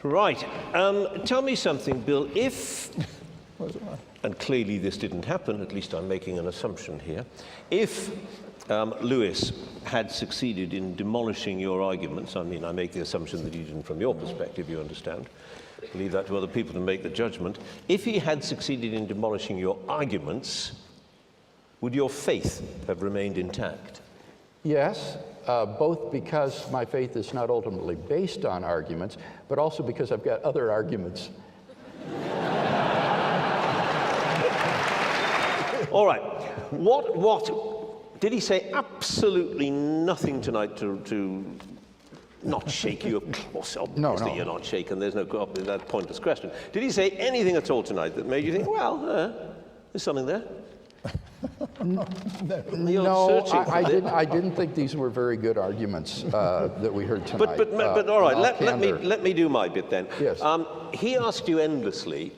Right. Tell me something, Bill. If, and clearly this didn't happen, at least I'm making an assumption here, if Lewis had succeeded in demolishing your arguments, I mean, I make the assumption that he didn't from your perspective, you understand. Leave that to other people to make the judgment. If he had succeeded in demolishing your arguments, would your faith have remained intact? Yes, both because my faith is not ultimately based on arguments, but also because I've got other arguments. All right. What did he say absolutely nothing tonight to not shake you? Obviously, no. You're not shaken. There's no that pointless question. Did he say anything at all tonight that made you think, well, there's something there? No, I didn't think these were very good arguments that we heard tonight. But all right, let me do my bit then. Yes. He asked you endlessly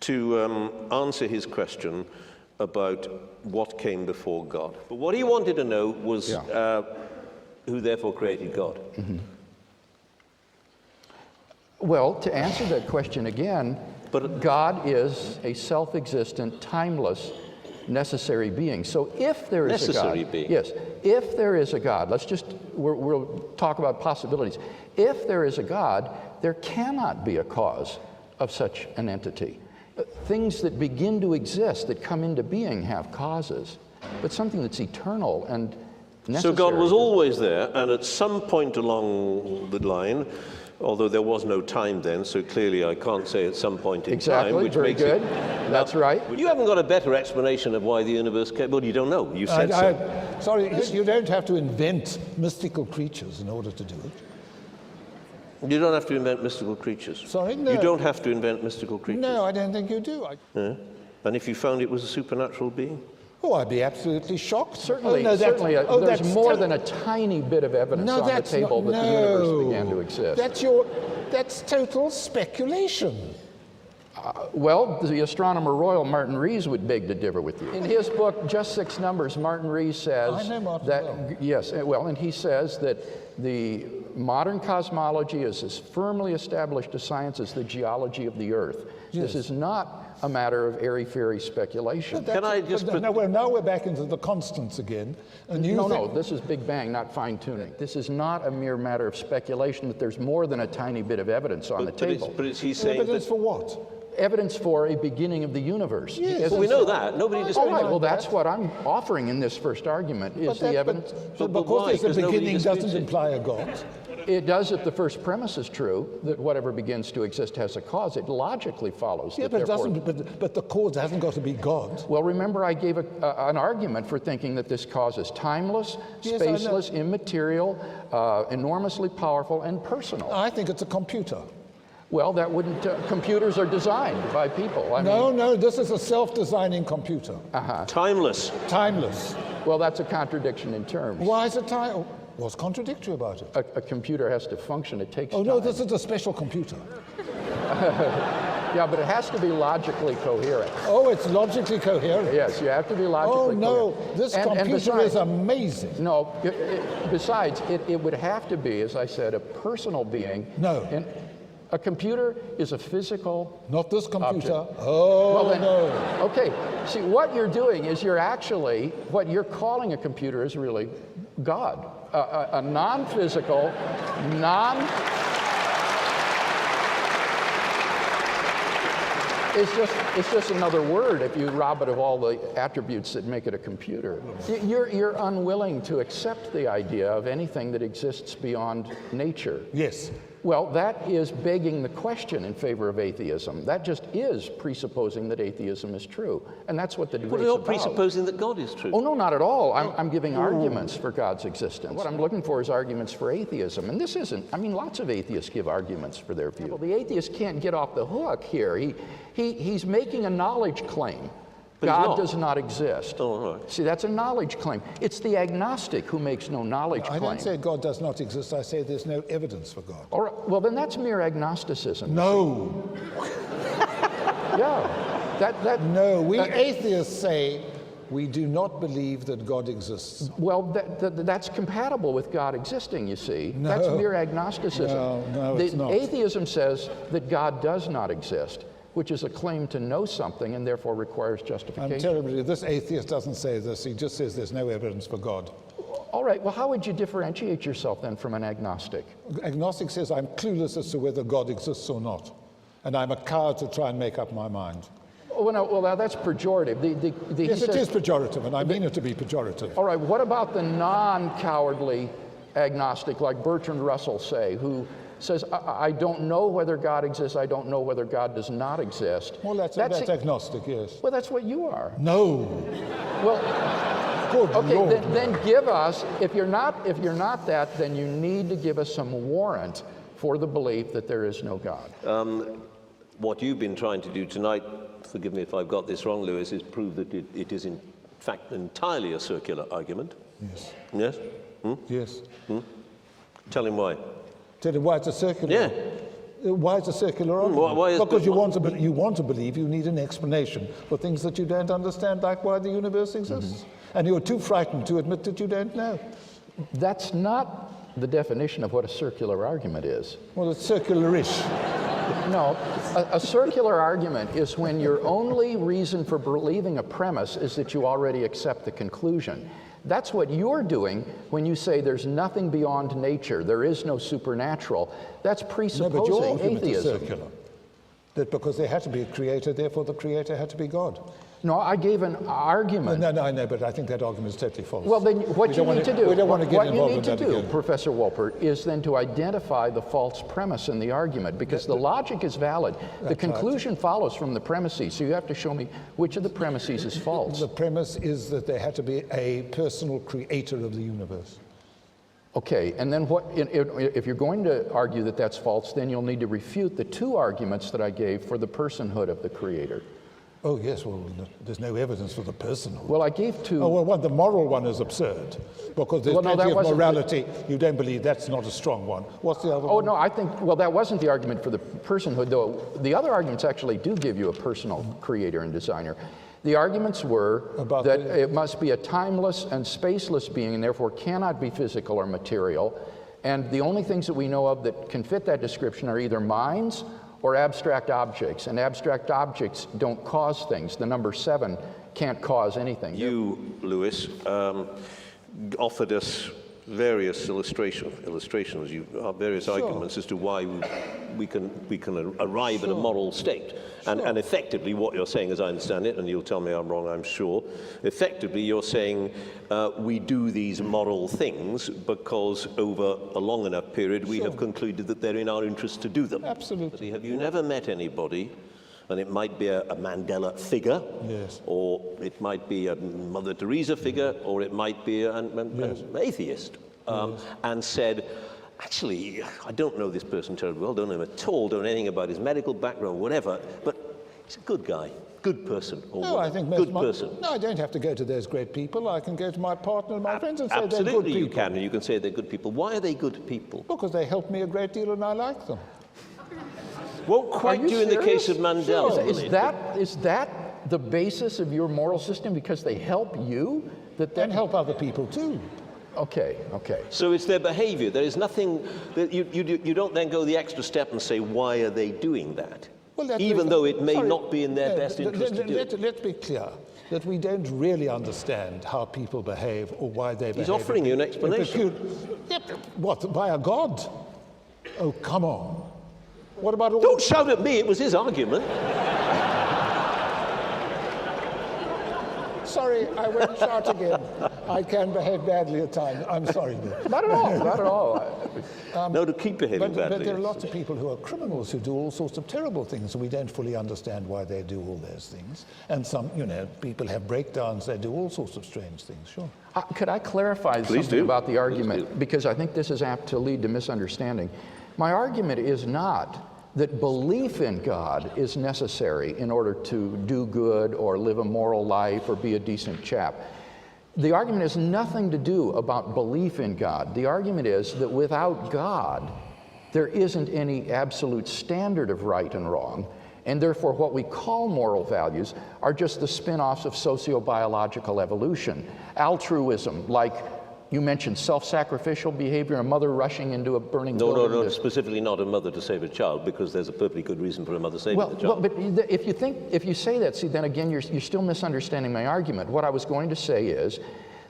to answer his question about what came before God. But what he wanted to know was who therefore created God. Mm-hmm. Well, to answer that question again, God is a self-existent, timeless, necessary being. So if there is a God, yes, if there is a God, we'll talk about possibilities. If there is a God, there cannot be a cause of such an entity. Things that begin to exist, that come into being, have causes, but something that's eternal and necessary. So God was always there, and at some point along the line, although there was no time then, so clearly I can't say at some point in time. Which very makes good. That's right. You haven't got a better explanation of why the universe came. Well, you don't know. You said so. Sorry, you don't have to invent mystical creatures in order to do it. You don't have to invent mystical creatures. Sorry, no. You don't have to invent mystical creatures. No, I don't think you do. And if you found it was a supernatural being? Oh, I'd be absolutely shocked. Certainly, there's more than a tiny bit of evidence on the table that the universe began to exist. That's total speculation. Well, the astronomer royal Martin Rees would beg to differ with you. In his book, Just Six Numbers, Martin Rees says I know Martin that, well. yes, well, and he says that the modern cosmology is as firmly established a science as the geology of the Earth. Yes. This is not a matter of airy-fairy speculation. Can I just now we're back into the constants again. And no, this is Big Bang, not fine-tuning. This is not a mere matter of speculation that there's more than a tiny bit of evidence on the table. But is he saying evidence for what? Evidence for a beginning of the universe. Yes. Well, we know that. Nobody disputes that. Well, that's what I'm offering in this first argument, is the evidence. But because there's a beginning doesn't imply a God. It does if the first premise is true, that whatever begins to exist has a cause. It logically follows. Yeah, but it doesn't. But the cause hasn't got to be God. Well, remember I gave an argument for thinking that this cause is timeless, spaceless, immaterial, enormously powerful, and personal. I think it's a computer. Well, that wouldn't. Computers are designed by people. No, this is a self-designing computer. Timeless. Timeless. Well, that's a contradiction in terms. Why is it timeless? What's contradictory about it? A computer has to function. It takes time. Oh, no, this is a special computer. Yeah, but it has to be logically coherent. Oh, it's logically coherent? Yes, you have to be logically coherent. Oh, no, this computer is amazing. No, besides, it would have to be, as I said, a personal being. No. And a computer is a physical Not this computer. Object. Oh, well, then, no. Okay, see, what you're doing is what you're calling a computer is really God. A non-physical, It's just another word if you rob it of all the attributes that make it a computer. You're unwilling to accept the idea of anything that exists beyond nature. Yes. Well, that is begging the question in favor of atheism. That just is presupposing that atheism is true. And that's what the debate's about. about. Well, you're presupposing that God is true. Oh, no, not at all. I'm giving arguments for God's existence. What I'm looking for is arguments for atheism. And this isn't, lots of atheists give arguments for their view. Well, the atheist can't get off the hook here. He's making a knowledge claim. But God does not exist. Oh, right. See, that's a knowledge claim. It's the agnostic who makes no knowledge claim. I don't say God does not exist. I say there's no evidence for God. All right. Well, then that's mere agnosticism. No. Yeah. No, we atheists say We do not believe that God exists. Well, that's compatible with God existing, you see. No. That's mere agnosticism. No, it's not. Atheism says that God does not exist, which is a claim to know something and therefore requires justification. I'm terribly, this atheist doesn't say this. He just says there's no evidence for God. All right, well, how would you differentiate yourself then from an agnostic? Agnostic says I'm clueless as to whether God exists or not. And I'm a coward to try and make up my mind. Oh, no, well, now that's pejorative. Yes, it is pejorative, and I mean it to be pejorative. All right, what about the non-cowardly agnostic, like Bertrand Russell, say, who says, I don't know whether God exists, I don't know whether God does not exist. Well, that's agnostic, yes. Well, that's what you are. No. Well, good okay, Lord. then give us, if you're not that, then you need to give us some warrant for the belief that there is no God. What you've been trying to do tonight, forgive me if I've got this wrong, Lewis, is prove that it is in fact entirely a circular argument. Yes. Yes? Yes. Tell him why. Tell you why it's a circular. Yeah. Why it's a circular argument? Why is because you want to believe, you need an explanation for things that you don't understand, like why the universe exists. And you're too frightened to admit that you don't know. That's not the definition of what a circular argument is. Well, it's circular-ish. No, a circular argument is when your only reason for believing a premise is that you already accept the conclusion. That's what you're doing when you say there's nothing beyond nature, there is no supernatural. That's presupposing no, but your argument atheism. is circular. That because there had to be a creator, therefore the creator had to be God. No, I gave an argument. No, I know, but I think that argument is totally false. Well, then what you need to do, we don't want to get what you involved need in to that do, again. Professor Wolpert, is then to identify the false premise in the argument, because the logic is valid. The conclusion follows from the premises, so you have to show me which of the premises is false. The premise is that there had to be a personal creator of the universe. Okay, and then if you're going to argue that that's false, then you'll need to refute the two arguments that I gave for the personhood of the creator. Oh, yes, well, there's no evidence for the personhood. Well, I gave two. Oh, well, the moral one is absurd, because there's plenty of morality. You don't believe that's not a strong one. What's the other one? Oh, no, I think, well, that wasn't the argument for the personhood, though. The other arguments actually do give you a personal creator and designer. The arguments were that it must be a timeless and spaceless being, and therefore cannot be physical or material. And the only things that we know of that can fit that description are either minds or abstract objects. And abstract objects don't cause things. The number 7 can't cause anything. You, Lewis, offered us various illustrations, various arguments as to why we can arrive at a moral state. And effectively what you're saying, as I understand it, and you'll tell me I'm wrong, I'm sure, effectively you're saying we do these moral things because over a long enough period we have concluded that they're in our interest to do them. Absolutely. Have you never met anybody, and it might be a Mandela figure, yes, or it might be a Mother Teresa figure, or it might be an atheist, and said, actually, I don't know this person terribly well, don't know him at all, don't know anything about his medical background, whatever, but he's a good guy, good person, or no, I think good person. No, I don't have to go to those great people. I can go to my partner and my friends and say they're good people. Absolutely you can, and you can say they're good people. Why are they good people? Because they help me a great deal and I like them. Won't quite do in the case of Mandela. Sure. Is that the basis of your moral system, because they help you? And help other people too. Okay. So it's their behavior. There is nothing that you don't then go the extra step and say, why are they doing that? Well, even though it may not be in their best interest to do it. Let's be clear that we don't really understand how people behave or why they behave. He's offering you an explanation. What, by a god? Oh, come on. What about all... Don't shout at me, it was his argument. Sorry, I won't shout again. I can behave badly at times. I'm sorry, Bill. Not at all. No, to keep behaving badly. But there are lots of people who are criminals who do all sorts of terrible things, and we don't fully understand why they do all those things. And some, people have breakdowns, they do all sorts of strange things, sure. Could I clarify something about the argument? Because I think this is apt to lead to misunderstanding. My argument is not that belief in God is necessary in order to do good or live a moral life or be a decent chap. The argument has nothing to do about belief in God. The argument is that without God, there isn't any absolute standard of right and wrong, And therefore, what we call moral values are just the spin-offs of sociobiological evolution. Altruism, like you mentioned, self-sacrificial behavior, a mother rushing into a burning building. No, specifically not a mother to save a child, because there's a perfectly good reason for a mother saving the child. Well, but if you say that, see, then again, you're still misunderstanding my argument. What I was going to say is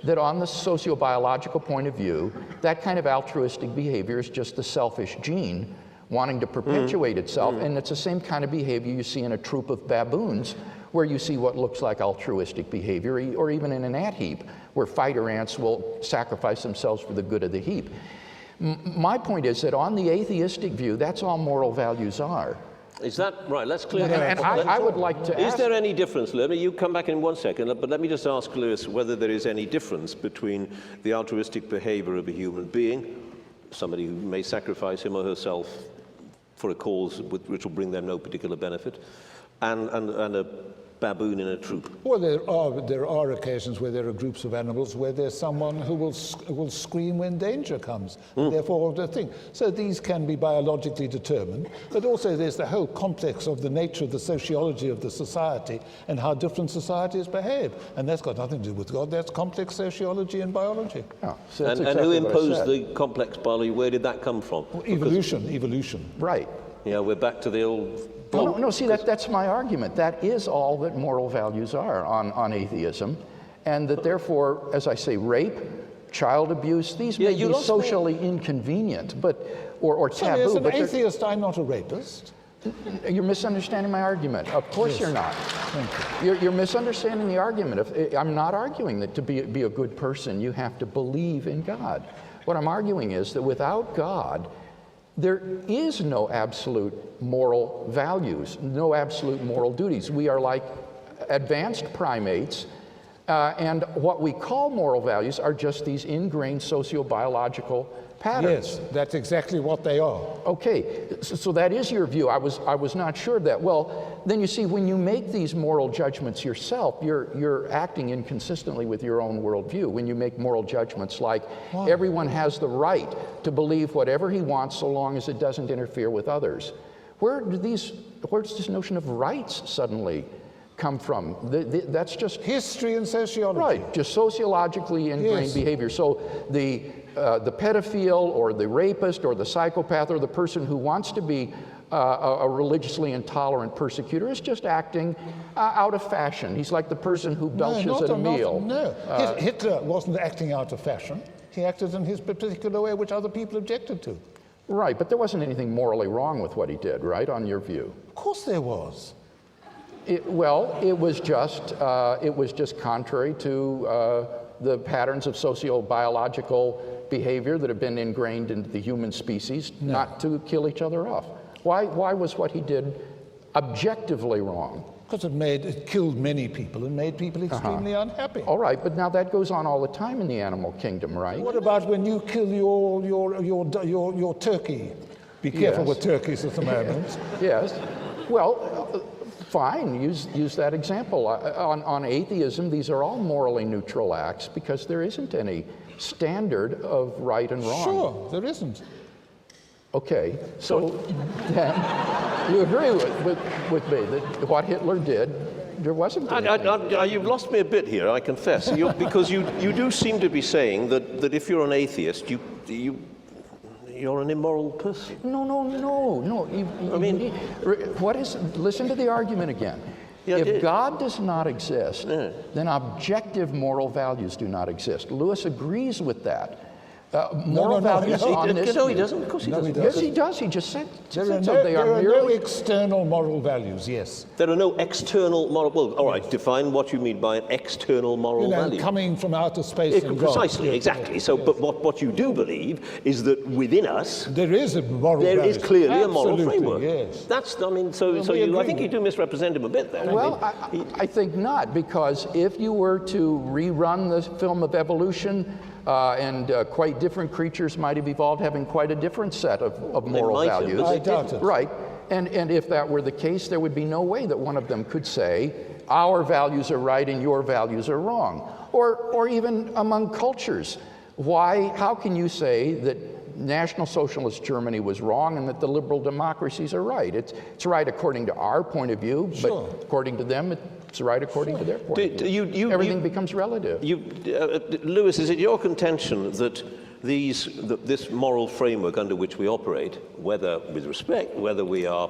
that on the sociobiological point of view, that kind of altruistic behavior is just the selfish gene wanting to perpetuate itself, and it's the same kind of behavior you see in a troop of baboons, where you see what looks like altruistic behavior, or even in an ant heap, where fighter ants will sacrifice themselves for the good of the heap. My point is that on the atheistic view, that's all moral values are. Is that right? Let's clear that up. And I would like to ask... Is there any difference, let me, you come back in 1 second, but let me just ask Lewis whether there is any difference between the altruistic behavior of a human being, somebody who may sacrifice him or herself for a cause which will bring them no particular benefit, and a baboon in a troop. Well, there are occasions where there are groups of animals where there's someone who will scream when danger comes, therefore the thing. So these can be biologically determined, but also there's the whole complex of the nature of the sociology of the society and how different societies behave. And that's got nothing to do with God, that's complex sociology and biology. Oh, so and who imposed the complex biology? Where did that come from? Well, evolution. Right. Yeah, we're back to the old... No, see, that's my argument. That is all that moral values are on atheism, and that therefore, as I say, rape, child abuse, these may be socially inconvenient, or taboo. As an atheist, I'm not a rapist. You're misunderstanding my argument. Of course you're not. Thank you. You're misunderstanding the argument. I'm not arguing that to be a good person, you have to believe in God. What I'm arguing is that without God, there is no absolute moral values, no absolute moral duties. We are like advanced primates, and what we call moral values are just these ingrained sociobiological patterns. Yes, that's exactly what they are. Okay, so that is your view. I was not sure of that. Well, then you see, when you make these moral judgments yourself, you're acting inconsistently with your own worldview. When you make moral judgments like everyone has the right to believe whatever he wants so long as it doesn't interfere with others. Where's this notion of rights suddenly come from? That's just history and sociology. Right, just sociologically ingrained behavior. So the pedophile or the rapist or the psychopath or the person who wants to be a religiously intolerant persecutor is just acting out of fashion. He's like the person who belches at a meal. Hitler wasn't acting out of fashion. He acted in his particular way, which other people objected to. Right, but there wasn't anything morally wrong with what he did, right, on your view? Of course there was. It was just contrary to the patterns of sociobiological behavior that have been ingrained into the human species, not to kill each other off. Why was what he did objectively wrong? Because it killed many people and made people extremely unhappy. All right, but now that goes on all the time in the animal kingdom, right? What about when you kill your turkey? Be careful with turkeys at the moment. Yes. Well, fine, use that example. On atheism, these are all morally neutral acts because there isn't any standard of right and wrong. Sure, there isn't. Okay, so then you agree with me that what Hitler did, there wasn't anything. You've lost me a bit here, I confess, because you do seem to be saying that if you're an atheist, you're an immoral person. No. Listen to the argument again. If God does not exist, then objective moral values do not exist. Lewis agrees with that. Moral values on this. No, he doesn't. Of course he doesn't. Yes, he does. He just said so. There are no external moral values, yes. There are no external moral... Well, all right, define what you mean by an external moral value. Coming from outer space and God. Precisely, exactly. So, but what you do believe is that within us... There is a moral value. There is clearly a moral framework. Yes. That's, I mean, I think you do misrepresent him a bit there. Well, I think not, because if you were to rerun the film of evolution, and quite different creatures might have evolved having quite a different set of moral values. I doubt it. Right. And if that were the case, there would be no way that one of them could say, our values are right and your values are wrong. Or even among cultures. How can you say that National Socialist Germany was wrong and that the liberal democracies are right. It's right according to our point of view, but according to them, it's right according to their point of view. Everything becomes relative. Lewis, is it your contention that this moral framework under which we operate, whether we are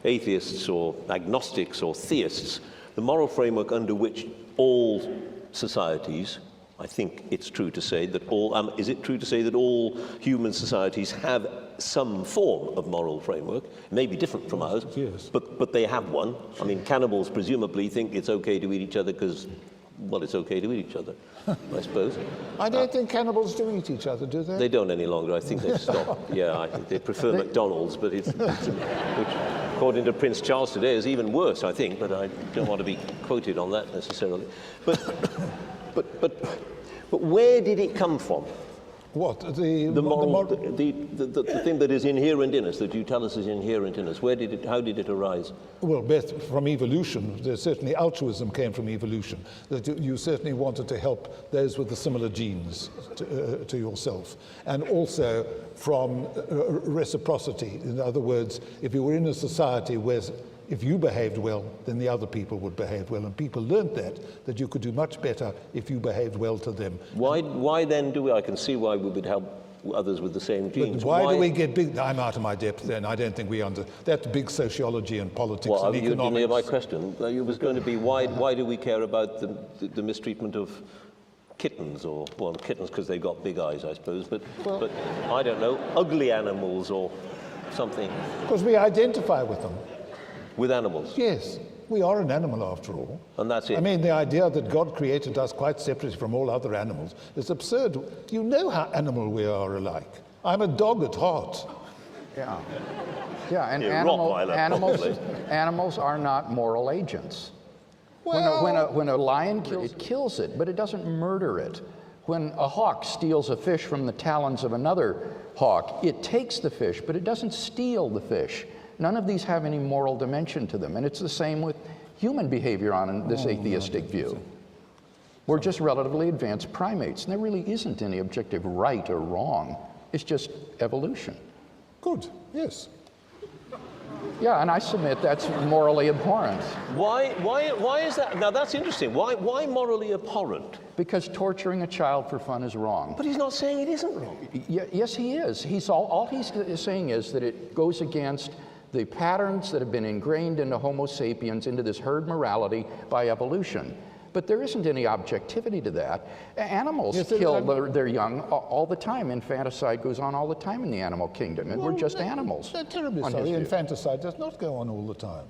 atheists or agnostics or theists, the moral framework under which all societies, I think it's true to say that is it true to say that all human societies have some form of moral framework? It may be different from ours, yes, but they have one. I mean, cannibals presumably think it's okay to eat each other because, well, it's okay to eat each other, I suppose. I don't think cannibals do eat each other, do they? They don't any longer. I think they've stopped. Yeah, I think they prefer McDonald's, but which, according to Prince Charles today, is even worse, I think. But I don't want to be quoted on that necessarily. But where did it come from? What? The thing that is inherent in us, that you tell us is inherent in us. How did it arise? Well, from evolution. There's certainly altruism came from evolution. That you certainly wanted to help those with the similar genes to yourself. And also from reciprocity. In other words, if you were in a society where if you behaved well, then the other people would behave well. And people learned that you could do much better if you behaved well to them. Why then do we? I can see why we would help others with the same genes. But why do we get big? I'm out of my depth then. I don't think we that's big sociology and politics and economics. You didn't hear my question. It was going to be why do we care about the mistreatment of kittens, or, well, kittens because they've got big eyes, I suppose, but I don't know, ugly animals or something. Because we identify with them. With animals? Yes. We are an animal after all. And that's it? I mean, the idea that God created us quite separately from all other animals is absurd. You know how animal we are alike. I'm a dog at heart. Yeah. Yeah, and animals are not moral agents. Well, when a lion kills it, but it doesn't murder it. When a hawk steals a fish from the talons of another hawk, it takes the fish, but it doesn't steal the fish. None of these have any moral dimension to them, and it's the same with human behavior on this atheistic view. We're just relatively advanced primates, and there really isn't any objective right or wrong. It's just evolution. Good, yes. Yeah, and I submit that's morally abhorrent. Why is that? Now that's interesting. Why morally abhorrent? Because torturing a child for fun is wrong. But he's not saying it isn't wrong. Yes, he is. All he's saying is that it goes against the patterns that have been ingrained into Homo sapiens, into this herd morality by evolution. But there isn't any objectivity to that. Animals kill their young all the time. Infanticide goes on all the time in the animal kingdom, and we're just animals. Terribly sorry, infanticide does not go on all the time.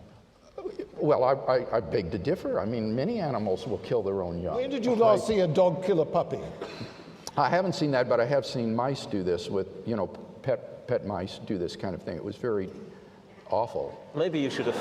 Well, I beg to differ. I mean, many animals will kill their own young. When did you last see a dog kill a puppy? I haven't seen that, but I have seen mice do this with, pet mice do this kind of thing. It was very awful. Maybe you should have...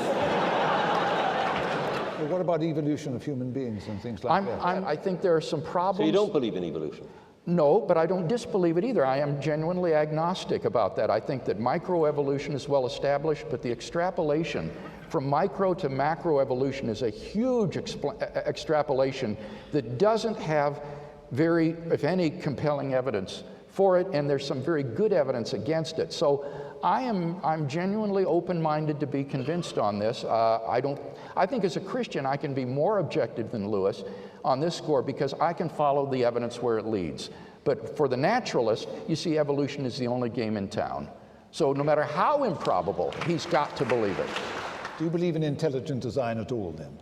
Well, what about evolution of human beings and things like that? I think there are some problems. So you don't believe in evolution? No, but I don't disbelieve it either. I am genuinely agnostic about that. I think that microevolution is well established, but the extrapolation from micro to macroevolution is a huge extrapolation that doesn't have very, if any, compelling evidence for it, and there's some very good evidence against it. So I'm genuinely open-minded to be convinced on this. I think as a Christian I can be more objective than Lewis on this score because I can follow the evidence where it leads. But for the naturalist, you see evolution is the only game in town. So no matter how improbable, he's got to believe it. Do you believe in intelligent design at all then?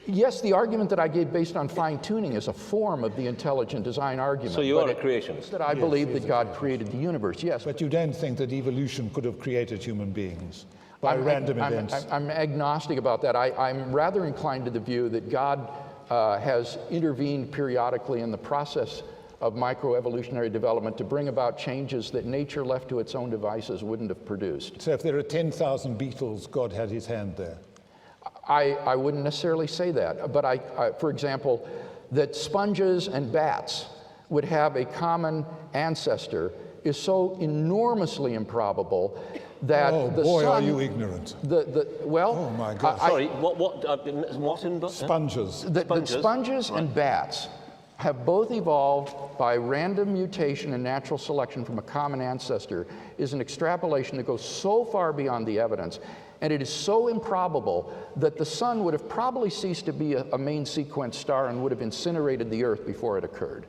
Yes, the argument that I gave based on fine-tuning is a form of the intelligent design argument. So you are a creationist? That I believe that God created the universe, yes. But you don't think that evolution could have created human beings by random events? I'm agnostic about that. I'm rather inclined to the view that God has intervened periodically in the process of microevolutionary development to bring about changes that nature left to its own devices wouldn't have produced. So if there are 10,000 beetles, God had his hand there? I wouldn't necessarily say that, but for example, that sponges and bats would have a common ancestor is so enormously improbable that the sun... Oh boy, are you ignorant. Well... Oh my God. Sorry, what in... Sponges. The sponges and bats have both evolved by random mutation and natural selection from a common ancestor is an extrapolation that goes so far beyond the evidence, and it is so improbable that the sun would have probably ceased to be a main sequence star and would have incinerated the Earth before it occurred.